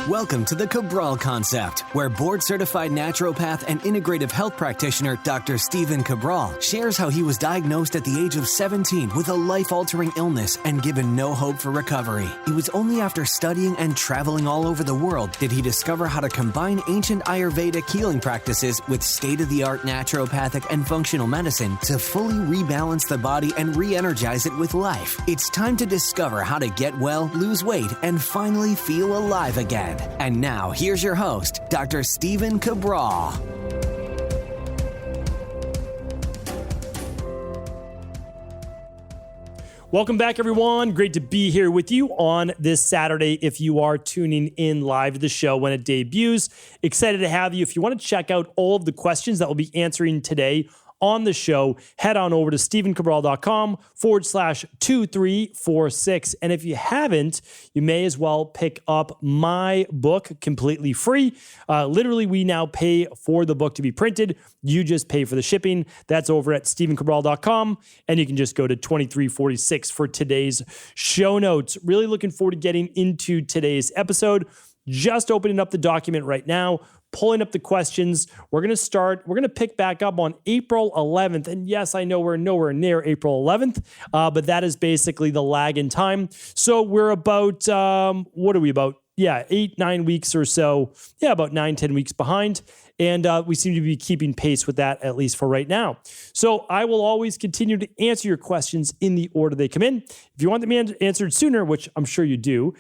Welcome to the Cabral Concept, where board-certified naturopath and integrative health practitioner Dr. Stephen Cabral shares how he was diagnosed at the age of 17 with a life-altering illness and given no hope for recovery. It was only after studying and traveling all over the world did he discover how to combine ancient Ayurvedic healing practices with state-of-the-art naturopathic and functional medicine to fully rebalance the body and re-energize it with life. It's time to discover how to get well, lose weight, and finally feel alive again. And now, here's your host, Dr. Stephen Cabral. Welcome back, everyone. Great to be here with you on this Saturday. If you are tuning in live to the show when it debuts, excited to have you. If you want to check out all of the questions that we'll be answering today on the show, head on over to stephencabral.com/2346. And if you haven't, you may as well pick up my book completely free. Literally, we now pay for the book to be printed. You just pay for the shipping. That's over at stephencabral.com. And you can just go to 2346 for today's show notes. Really looking forward to getting into today's episode. Just opening up the document right now, pulling up the questions. We're going to pick back up on April 11th. And yes, I know we're nowhere near April 11th, but that is basically the lag in time. So we're about, 8-9 weeks or so. Yeah, about 9-10 weeks behind. And we seem to be keeping pace with that, at least for right now. So I will always continue to answer your questions in the order they come in. If you want them answered sooner, which I'm sure you do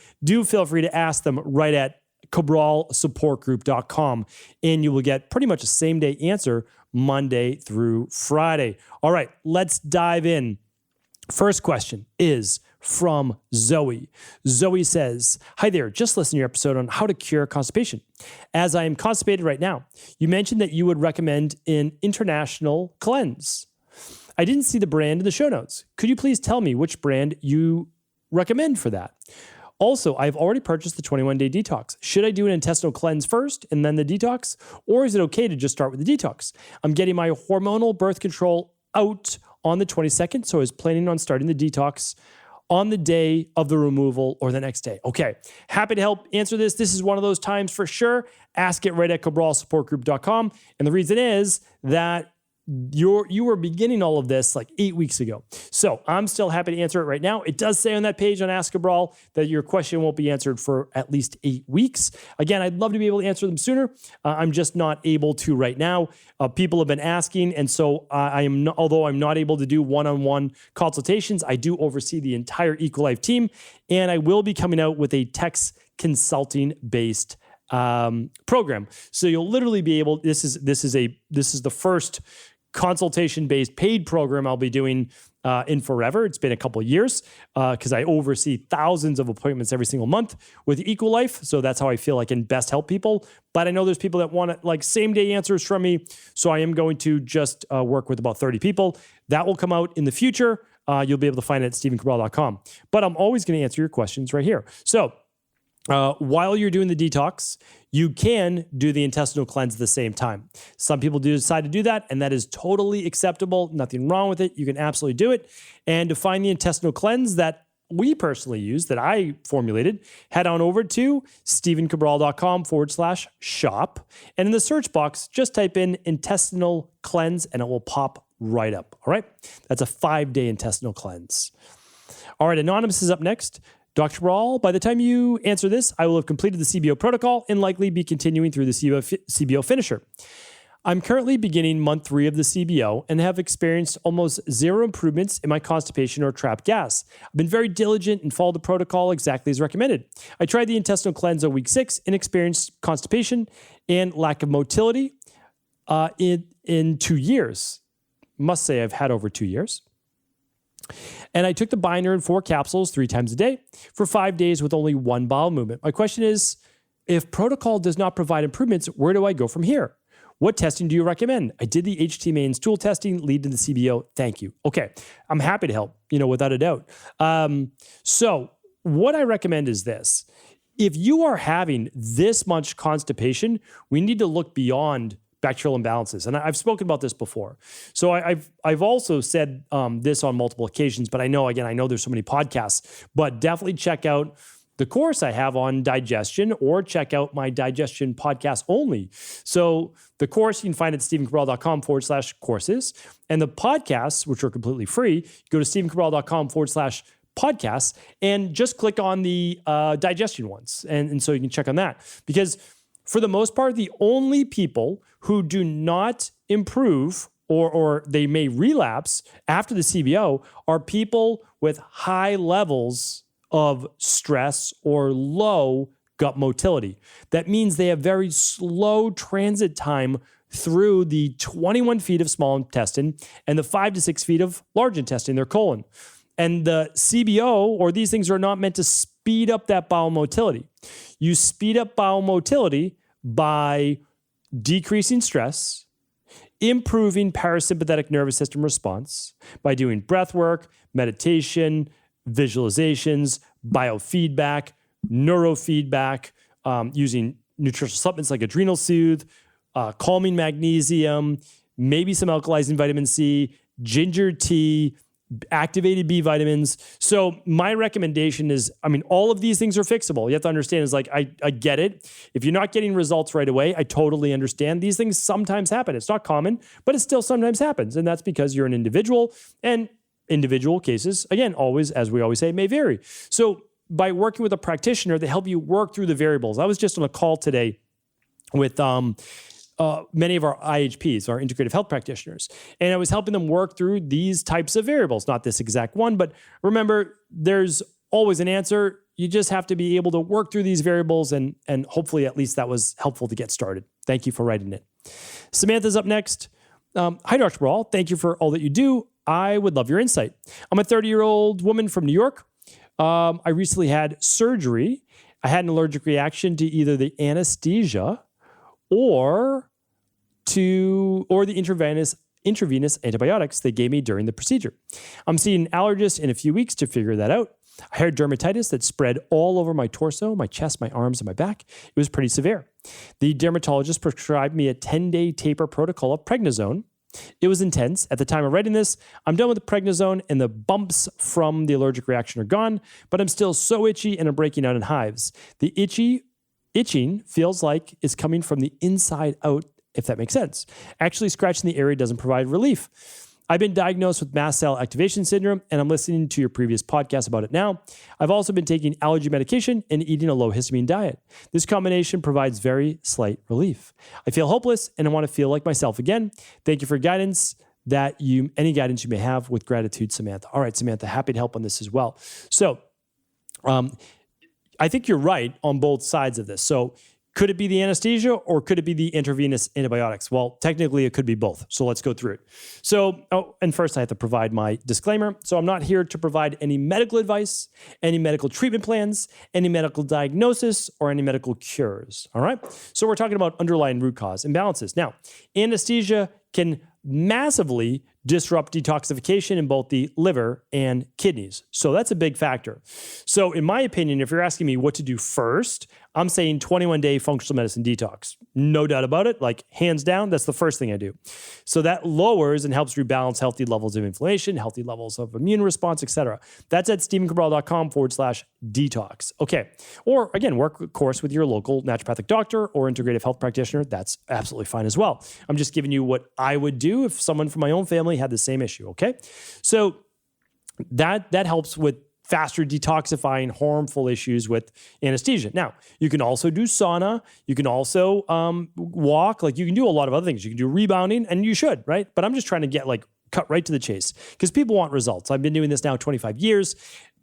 feel free to ask them right at cabralsupportgroup.com, and you will get pretty much a same-day answer Monday through Friday. All right, let's dive in. First question is from Zoe. Zoe says, "Hi there, just listened to your episode on how to cure constipation. As I am constipated right now, you mentioned that you would recommend an Intestinal cleanse. I didn't see the brand in the show notes. Could you please tell me which brand you recommend for that? Also, I've already purchased the 21-day detox. Should I do an intestinal cleanse first and then the detox? Or is it okay to just start with the detox? I'm getting my hormonal birth control out on the 22nd, so I was planning on starting the detox on the day of the removal or the next day." Okay, happy to help answer this. This is one of those times for sure. Ask it right at cabralsupportgroup.com. And the reason is that you were beginning all of this like 8 weeks ago. So I'm still happy to answer it right now. It does say on that page on Ask Cabral that your question won't be answered for at least 8 weeks. Again, I'd love to be able to answer them sooner. I'm just not able to right now. People have been asking. And so although I'm not able to do one-on-one consultations, I do oversee the entire Equalife team. And I will be coming out with a text consulting based program. So you'll literally be able, this is the first consultation-based paid program I'll be doing in forever. It's been a couple of years because I oversee thousands of appointments every single month with Equalife. So that's how I feel I can best help people. But I know there's people that want like same-day answers from me. So I am going to just work with about 30 people. That will come out in the future. You'll be able to find it at stephencabral.com. But I'm always going to answer your questions right here. So while you're doing the detox, you can do the intestinal cleanse at the same time. Some people do decide to do that, and that is totally acceptable. Nothing wrong with it. You can absolutely do it. And to find the intestinal cleanse that we personally use, that I formulated, head on over to stephencabral.com/shop. And in the search box, just type in intestinal cleanse, and it will pop right up. All right. That's a 5-day intestinal cleanse. All right. Anonymous is up next. Dr. Cabral, by the time you answer this, I will have completed the CBO protocol and likely be continuing through the CBO Finisher. I'm currently beginning month 3 of the CBO and have experienced almost zero improvements in my constipation or trapped gas. I've been very diligent and followed the protocol exactly as recommended. I tried the intestinal cleanse on week 6 and experienced constipation and lack of motility in 2 years. Must say I've had over 2 years. And I took the binder in 4 capsules 3 times a day for 5 days with only 1 bowel movement. My question is, if protocol does not provide improvements, where do I go from here? What testing do you recommend? I did the HMTA and Stool Testing, lead to the CBO. Thank you. Okay, I'm happy to help, without a doubt. So what I recommend is this. If you are having this much constipation, we need to look beyond bacterial imbalances. And I've spoken about this before. So I've also said this on multiple occasions, but I know there's so many podcasts, but definitely check out the course I have on digestion, or check out my digestion podcast only. So the course you can find at stephencabral.com/courses. And the podcasts, which are completely free, go to stephencabral.com/podcasts and just click on the digestion ones. And so you can check on that. Because for the most part, the only people who do not improve or they may relapse after the CBO are people with high levels of stress or low gut motility. That means they have very slow transit time through the 21 feet of small intestine and the 5 to 6 feet of large intestine, their colon. And the CBO, or these things, are not meant to speed up that bowel motility. You speed up bowel motility by decreasing stress, improving parasympathetic nervous system response, by doing breath work, meditation, visualizations, biofeedback, neurofeedback, using nutritional supplements like Adrenal Soothe, calming magnesium, maybe some alkalizing vitamin C, ginger tea, activated B vitamins. So my recommendation is, all of these things are fixable. You have to understand is I get it. If you're not getting results right away, I totally understand. These things sometimes happen. It's not common, but it still sometimes happens. And that's because you're an individual, and individual cases, again, always, as we always say, may vary. So by working with a practitioner, they help you work through the variables. I was just on a call today with many of our IHPs, our integrative health practitioners. And I was helping them work through these types of variables, not this exact one, but remember, there's always an answer. You just have to be able to work through these variables, and hopefully at least that was helpful to get started. Thank you for writing it. Samantha's up next. Hi, Dr. Cabral. Thank you for all that you do. I would love your insight. I'm a 30-year-old woman from New York. I recently had surgery. I had an allergic reaction to either the anesthesia or the intravenous antibiotics they gave me during the procedure. I'm seeing an allergist in a few weeks to figure that out. I had dermatitis that spread all over my torso, my chest, my arms, and my back. It was pretty severe. The dermatologist prescribed me a 10-day taper protocol of prednisone. It was intense. At the time of writing this, I'm done with the prednisone and the bumps from the allergic reaction are gone, but I'm still so itchy and I'm breaking out in hives. The itching feels like it's coming from the inside out, if that makes sense. Actually, scratching the area doesn't provide relief. I've been diagnosed with mast cell activation syndrome, and I'm listening to your previous podcast about it now. I've also been taking allergy medication and eating a low histamine diet. This combination provides very slight relief. I feel hopeless, and I want to feel like myself again. Thank you for guidance. Any guidance you may have. With gratitude, Samantha. All right, Samantha, happy to help on this as well. So, I think you're right on both sides of this. So, could it be the anesthesia or could it be the intravenous antibiotics? Well, technically it could be both. So let's go through it. And first I have to provide my disclaimer. So I'm not here to provide any medical advice, any medical treatment plans, any medical diagnosis, or any medical cures. All right. So we're talking about underlying root cause imbalances. Now, anesthesia can massively disrupt detoxification in both the liver and kidneys. So that's a big factor. So in my opinion, if you're asking me what to do first, I'm saying 21-day functional medicine detox. No doubt about it. Like hands down, that's the first thing I do. So that lowers and helps rebalance healthy levels of inflammation, healthy levels of immune response, etc. That's at stephencabral.com/detox. Okay. Or again, work of course with your local naturopathic doctor or integrative health practitioner. That's absolutely fine as well. I'm just giving you what I would do if someone from my own family had the same issue. Okay. So that helps with faster detoxifying harmful issues with anesthesia. Now, you can also do sauna. You can also walk. Like you can do a lot of other things. You can do rebounding, and you should, right? But I'm just trying to get cut right to the chase because people want results. I've been doing this now 25 years.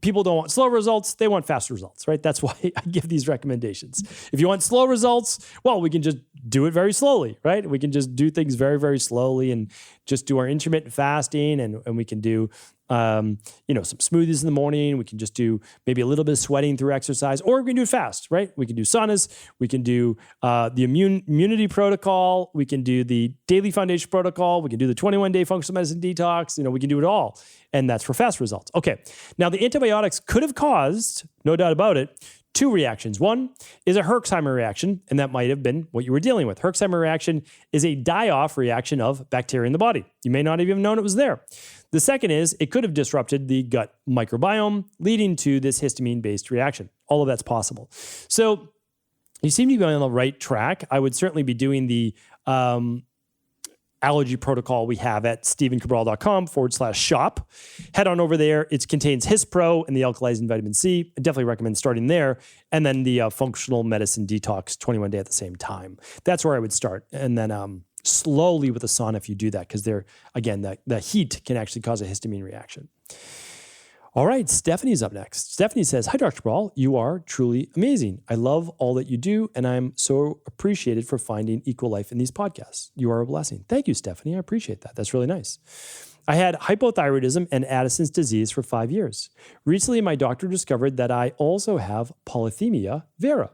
People don't want slow results. They want fast results, right? That's why I give these recommendations. If you want slow results, well, we can just do it very slowly, right? We can just do things very, very slowly and just do our intermittent fasting, and we can do some smoothies in the morning. We can just do maybe a little bit of sweating through exercise, or we can do it fast, right? We can do saunas. We can do the immunity protocol. We can do the daily foundation protocol. We can do the 21-day functional medicine detox. We can do it all. And that's for fast results. Okay. Now the antibiotics could have caused, no doubt about it, two reactions. One is a Herxheimer reaction, and that might have been what you were dealing with. Herxheimer reaction is a die-off reaction of bacteria in the body. You may not even have known it was there. The second is it could have disrupted the gut microbiome, leading to this histamine-based reaction. All of that's possible. So you seem to be on the right track. I would certainly be doing the allergy protocol we have at stevencabral.com/shop. Head on over there. It contains Hispro and the alkalizing vitamin C. I definitely recommend starting there. And then the functional medicine detox 21 day at the same time. That's where I would start. And then slowly with the sauna if you do that, because the heat can actually cause a histamine reaction. All right, Stephanie's up next. Stephanie says, "Hi, Dr. Cabral. You are truly amazing. I love all that you do, and I'm so appreciated for finding equal life in these podcasts. You are a blessing." Thank you, Stephanie. I appreciate that. That's really nice. "I had hypothyroidism and Addison's disease for 5 years. Recently, my doctor discovered that I also have polycythemia vera.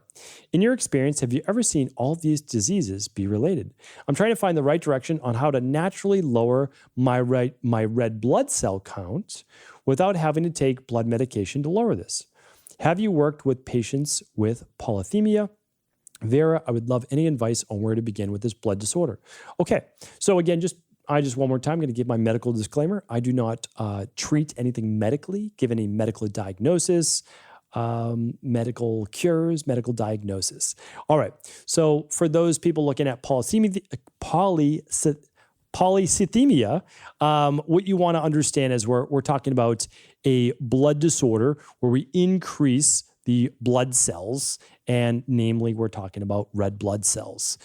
In your experience, have you ever seen all of these diseases be related? I'm trying to find the right direction on how to naturally lower my red blood cell count without having to take blood medication to lower this. Have you worked with patients with polycythemia vera? I would love any advice on where to begin with this blood disorder." Okay, so again, just one more time, I'm going to give my medical disclaimer. I do not treat anything medically, give any medical diagnosis, medical cures, medical diagnosis. All right, so for those people looking at polycythemia, what you want to understand is we're talking about a blood disorder where we increase the blood cells, and namely, we're talking about red blood cells.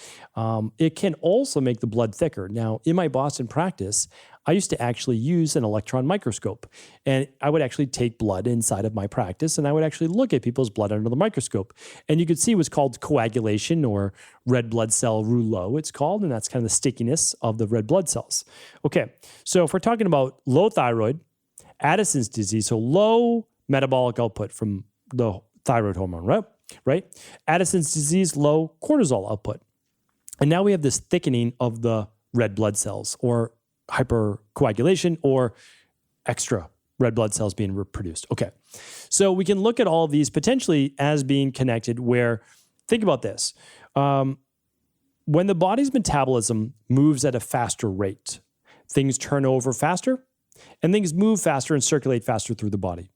It can also make the blood thicker. Now, in my Boston practice, I used to actually use an electron microscope, and I would actually take blood inside of my practice, and I would actually look at people's blood under the microscope. And you could see what's called coagulation or red blood cell rouleau, it's called, and that's kind of the stickiness of the red blood cells. Okay, so if we're talking about low thyroid, Addison's disease, so low metabolic output from the thyroid hormone, right? Addison's disease, low cortisol output. And now we have this thickening of the red blood cells, or hypercoagulation, or extra red blood cells being reproduced. Okay, so we can look at all of these potentially as being connected where, think about this. When the body's metabolism moves at a faster rate, things turn over faster and things move faster and circulate faster through the body.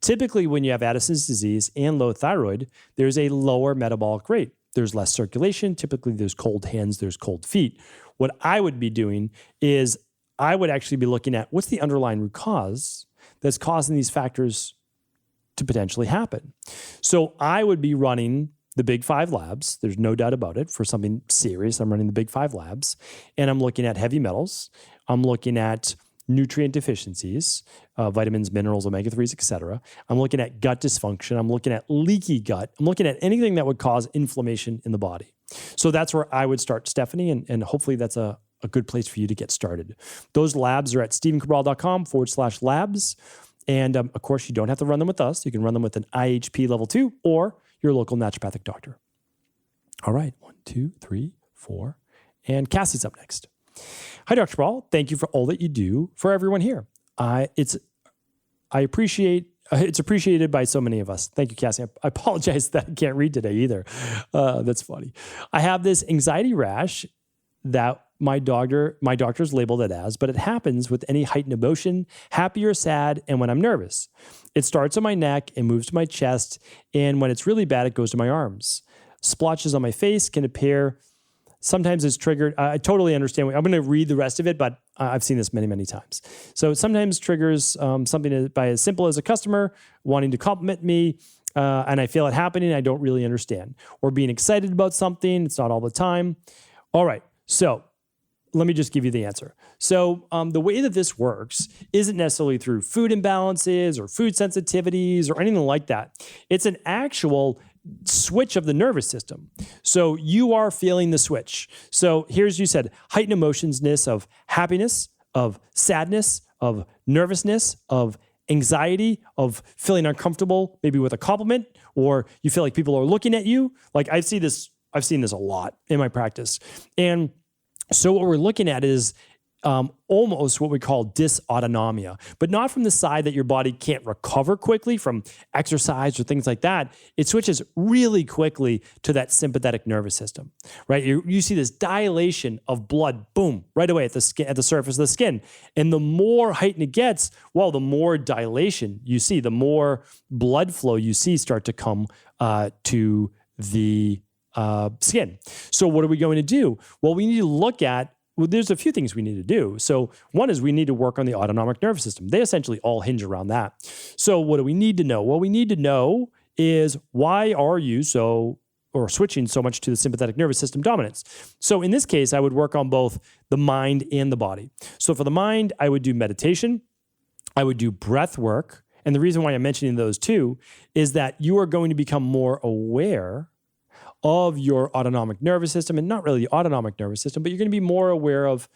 Typically, when you have Addison's disease and low thyroid, there's a lower metabolic rate. There's less circulation. Typically, there's cold hands, there's cold feet. What I would be doing is I would actually be looking at what's the underlying root cause that's causing these factors to potentially happen. So I would be running the Big 5 labs. There's no doubt about it. For something serious, I'm running the Big 5 labs, and I'm looking at heavy metals. I'm looking at nutrient deficiencies, vitamins, minerals, omega-3s, et cetera. I'm looking at gut dysfunction. I'm looking at leaky gut. I'm looking at anything that would cause inflammation in the body. So that's where I would start, Stephanie, and hopefully that's a good place for you to get started. Those labs are at stevencabral.com/labs. And of course, you don't have to run them with us. You can run them with an IHP level 2 or your local naturopathic doctor. All right, 1, 2, 3, 4. And Cassie's up next. "Hi, Dr. Cabral. Thank you for all that you do for everyone here. It's appreciated by so many of us. Thank you, Cassie. I apologize that I can't read today either. That's funny. I have this anxiety rash that my doctor's labeled it as, but it happens with any heightened emotion, happy or sad, and when I'm nervous. It starts on my neck and moves to my chest, and when it's really bad, it goes to my arms. Splotches on my face can appear. Sometimes it's triggered. I totally understand. I'm going to read the rest of it, but I've seen this many, many times. So it sometimes triggers something by as simple as a customer wanting to compliment me, and I feel it happening. I don't really understand. Or being excited about something. It's not all the time. All right. So let me just give you the answer. So the way that this works isn't necessarily through food imbalances or food sensitivities or anything like that. It's an actual switch of the nervous system. So you are feeling the switch. So here's, you said, heightened emotionsness of happiness, of sadness, of nervousness, of anxiety, of feeling uncomfortable, maybe with a compliment, or you feel like people are looking at you. Like I've seen this a lot in my practice. And so what we're looking at is almost what we call dysautonomia, but not from the side that your body can't recover quickly from exercise or things like that. It switches really quickly to that sympathetic nervous system, right? You see this dilation of blood, boom, right away at the skin, at the surface of the skin. And the more heightened it gets, well, the more dilation you see, the more blood flow you see start to come to the skin. So what are we going to do? Well, we need to look at, there's a few things we need to do. So one is we need to work on the autonomic nervous system. They essentially all hinge around that. So what do we need to know? What we need to know is, why are you switching so much to the sympathetic nervous system dominance? So in this case, I would work on both the mind and the body. So for the mind, I would do meditation. I would do breath work. And the reason why I'm mentioning those two is that you are going to become more aware of your autonomic nervous system, and not really the autonomic nervous system, but you're going to be more aware of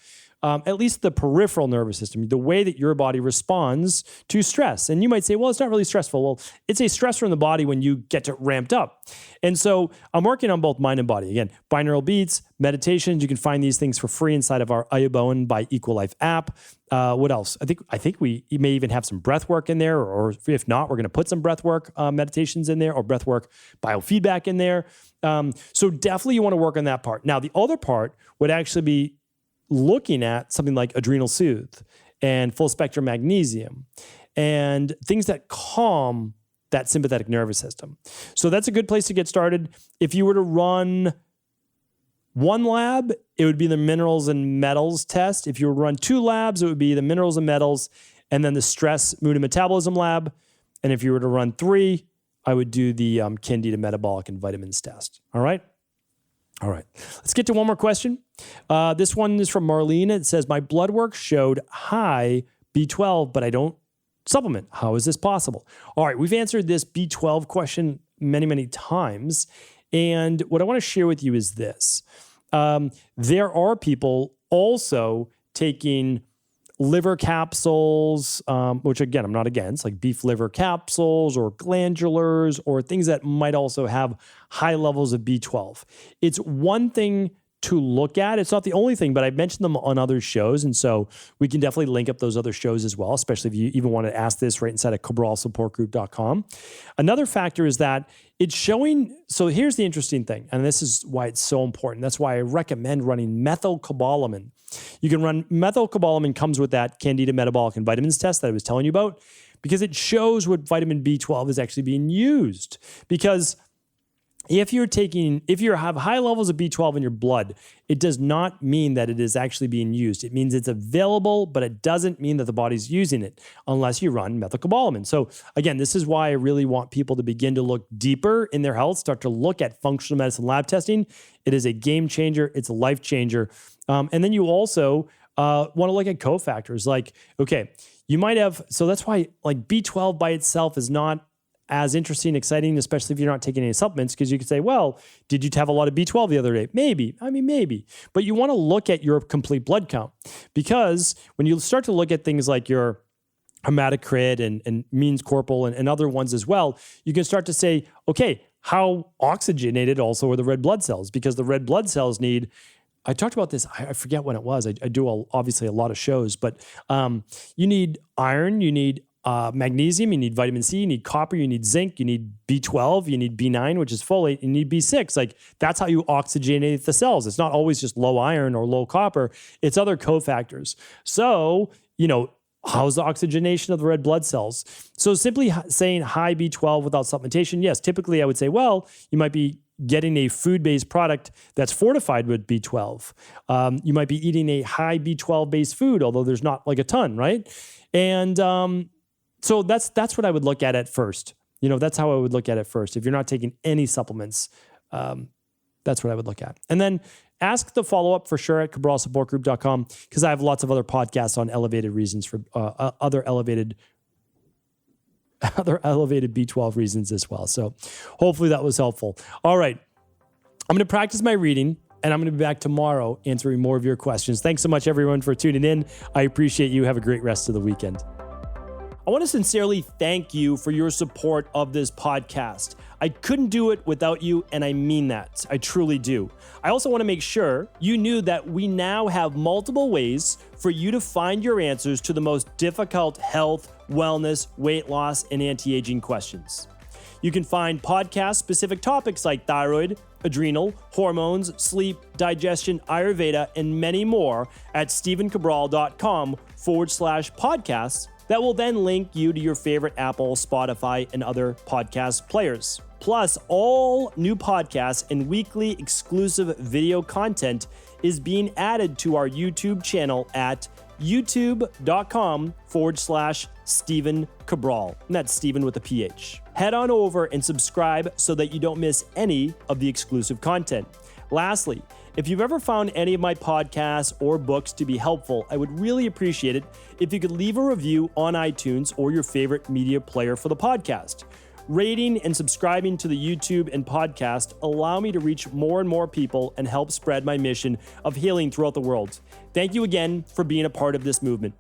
at least the peripheral nervous system, the way that your body responds to stress. And you might say, well, it's not really stressful. Well, it's a stressor in the body when you get it ramped up. And so I'm working on both mind and body. Again, binaural beats, meditations. You can find these things for free inside of our Iboan by Equal Life app. What else? I think we may even have some breath work in there, or if not, we're going to put some breath work meditations in there, or breath work biofeedback in there. So definitely you want to work on that part. Now, the other part would actually be looking at something like Adrenal Soothe and full spectrum magnesium and things that calm that sympathetic nervous system. So that's a good place to get started. If you were to run one lab, it would be the minerals and metals test. If you were to run two labs, it would be the minerals and metals and then the stress, mood, and metabolism lab. And if you were to run three, I would do the Candida metabolic and vitamins test. All right? All right. Let's get to one more question. This one is from Marlene. It says, my blood work showed high B12, but I don't supplement. How is this possible? All right. We've answered this B12 question many, many times. And what I want to share with you is this. There are people also taking liver capsules, which again, I'm not against, like beef liver capsules or glandulars or things that might also have high levels of B12. It's one thing to look at. It's not the only thing, but I've mentioned them on other shows. And so we can definitely link up those other shows as well, especially if you even want to ask this right inside of cabralsupportgroup.com. Another factor is that it's showing, so here's the interesting thing, and this is why it's so important. That's why I recommend running methylcobalamin. You can run methylcobalamin, comes with that Candida metabolic and vitamins test that I was telling you about, because it shows what vitamin B12 is actually being used. Because if you have high levels of B12 in your blood, it does not mean that it is actually being used. It means it's available, but it doesn't mean that the body's using it unless you run methylcobalamin. So again, this is why I really want people to begin to look deeper in their health, start to look at functional medicine lab testing. It is a game changer. It's a life changer. And then you also want to look at cofactors. Like, okay, you might have, so that's why like B12 by itself is not as interesting, exciting, especially if you're not taking any supplements, because you could say, well, did you have a lot of B12 the other day? Maybe. Maybe. But you want to look at your complete blood count, because when you start to look at things like your hematocrit and means corporal and other ones as well, you can start to say, okay, how oxygenated also are the red blood cells? Because the red blood cells need, I talked about this, I forget when it was. I do obviously a lot of shows, but you need iron, you need magnesium, you need vitamin C, you need copper, you need zinc, you need B12, you need B9, which is folate, you need B6. Like, that's how you oxygenate the cells. It's not always just low iron or low copper. It's other cofactors. So, how's the oxygenation of the red blood cells? So simply saying high B12 without supplementation, yes, typically I would say, well, you might be getting a food-based product that's fortified with B12. You might be eating a high B12-based food, although there's not like a ton, right? And so that's what I would look at first. That's how I would look at it first. If you're not taking any supplements, that's what I would look at. And then ask the follow-up for sure at cabralsupportgroup.com, because I have lots of other podcasts on elevated reasons for other elevated B12 reasons as well. So hopefully that was helpful. All right. I'm going to practice my reading, and I'm going to be back tomorrow answering more of your questions. Thanks so much, everyone, for tuning in. I appreciate you. Have a great rest of the weekend. I want to sincerely thank you for your support of this podcast. I couldn't do it without you, and I mean that. I truly do. I also want to make sure you knew that we now have multiple ways for you to find your answers to the most difficult health, wellness, weight loss, and anti-aging questions. You can find podcast-specific topics like thyroid, adrenal, hormones, sleep, digestion, Ayurveda, and many more at stevencabral.com/podcasts that will then link you to your favorite Apple, Spotify, and other podcast players. Plus, all new podcasts and weekly exclusive video content is being added to our YouTube channel at youtube.com/Steven Cabral. And that's Steven with a PH. Head on over and subscribe so that you don't miss any of the exclusive content. Lastly, if you've ever found any of my podcasts or books to be helpful, I would really appreciate it if you could leave a review on iTunes or your favorite media player for the podcast. Rating and subscribing to the YouTube and podcast allow me to reach more and more people and help spread my mission of healing throughout the world. Thank you again for being a part of this movement.